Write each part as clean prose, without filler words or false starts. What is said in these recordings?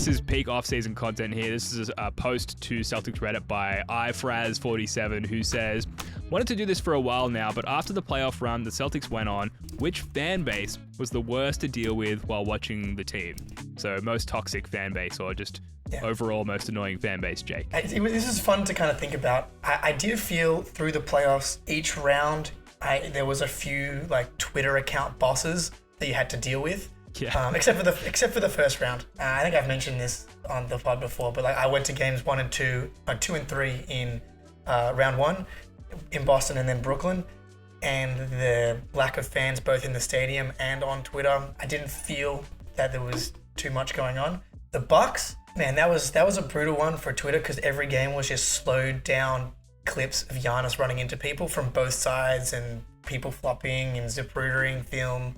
is peak off-season content here. This is a post to Celtics Reddit by iFraz47 who says, wanted to do this for a while now, but after the playoff run the Celtics went on, which fan base was the worst to deal with while watching the team? So most toxic fan base or just overall most annoying fan base, Jake? This is fun to kind of think about. I did feel through the playoffs, each round, there was a few like Twitter account bosses that you had to deal with. Yeah. Except for the first round. I think I've mentioned this on the pod before, but like I went to games 1 and 2, 2 and 3 in round 1 in Boston and then Brooklyn, and the lack of fans both in the stadium and on Twitter, I didn't feel that there was too much going on. The Bucks, man, that was a brutal one for Twitter because every game was just slowed down clips of Giannis running into people from both sides and people flopping and ziprudering film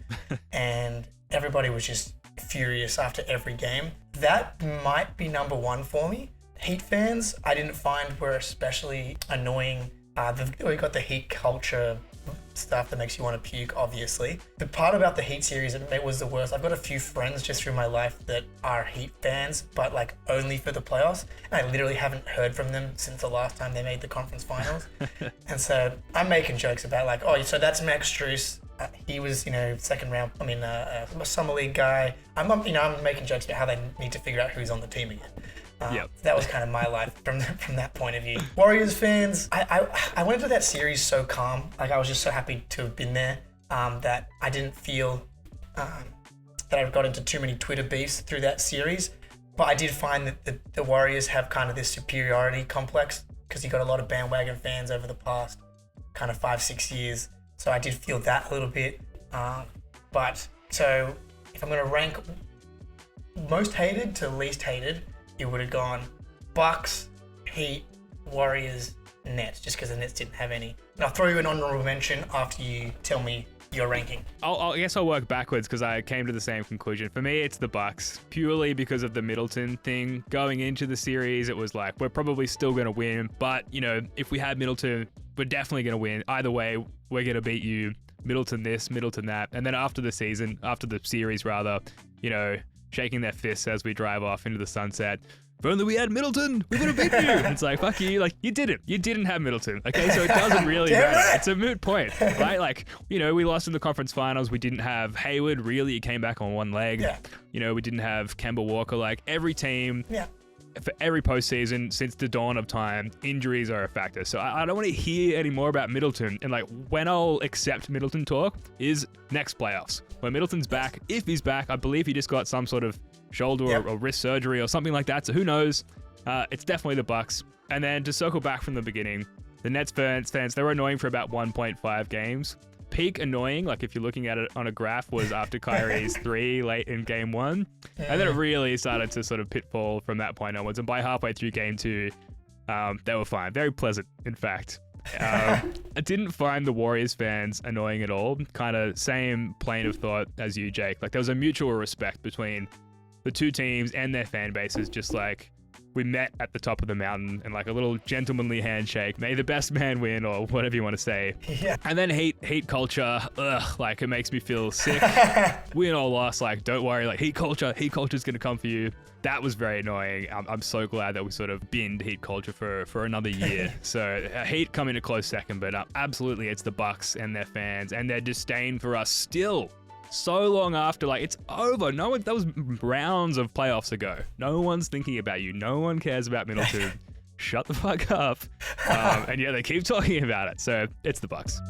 and everybody was just furious after every game. That might be number one for me. Heat fans, I didn't find were especially annoying. We got the Heat culture stuff that makes you want to puke, obviously. The part about the Heat series that was the worst, I've got a few friends just through my life that are Heat fans, but like only for the playoffs. And I literally haven't heard from them since the last time they made the conference finals. And so I'm making jokes about like, oh, so that's Max Strus. He was, second round, a summer league guy. I'm making jokes about how they need to figure out who's on the team again. That was kind of my life from that point of view. Warriors fans, I went into that series so calm. Like I was just so happy to have been there that I didn't feel that I got into too many Twitter beefs through that series. But I did find that the Warriors have kind of this superiority complex because you got a lot of bandwagon fans over the past kind of 5-6 years. So I did feel that a little bit. But so if I'm going to rank most hated to least hated, it would have gone Bucks, Heat, Warriors, Nets, just because the Nets didn't have any. And I'll throw you an honorable mention after you tell me your ranking. I guess I'll work backwards because I came to the same conclusion. For me, it's the Bucks, purely because of the Middleton thing. Going into the series, it was like, we're probably still going to win, but, if we had Middleton, we're definitely going to win. Either way, we're going to beat you. Middleton this, Middleton that. And then after the series, shaking their fists as we drive off into the sunset. If only we had Middleton, we would have beaten you. It's like, fuck you. Like, you didn't. You didn't have Middleton. Okay, so it doesn't really matter. It's a moot point, right? Like, we lost in the conference finals. We didn't have Hayward. Really, he came back on one leg. Yeah. We didn't have Kemba Walker. Like, every team... Yeah. For every postseason since the dawn of time, injuries are a factor. So I don't want to hear any more about Middleton. And like when I'll accept Middleton talk is next playoffs. When Middleton's back, if he's back, I believe he just got some sort of shoulder or wrist surgery or something like that. So who knows? It's definitely the Bucks. And then to circle back from the beginning, the Nets fans, they were annoying for about 1.5 games. Peak annoying, like if you're looking at it on a graph, was after Kyrie's 3 late in game 1. And then it really started to sort of pitfall from that point onwards. And by halfway through game 2, they were fine. Very pleasant, in fact. I didn't find the Warriors fans annoying at all. Kind of same plane of thought as you, Jake. Like there was a mutual respect between the two teams and their fan bases, just like we met at the top of the mountain and like a little gentlemanly handshake. May the best man win, or whatever you want to say. Yeah. And then hate culture. Like it makes me feel sick. Win or loss, like don't worry. Like heat culture's gonna come for you. That was very annoying. I'm so glad that we sort of binned heat culture for another year. So Heat come in a close second, but absolutely it's the Bucks and their fans and their disdain for us still. So long after, like, it's over. That was rounds of playoffs ago. No one's thinking about you. No one cares about Middleton. Shut the fuck up. And yeah, they keep talking about it. So it's the Bucks.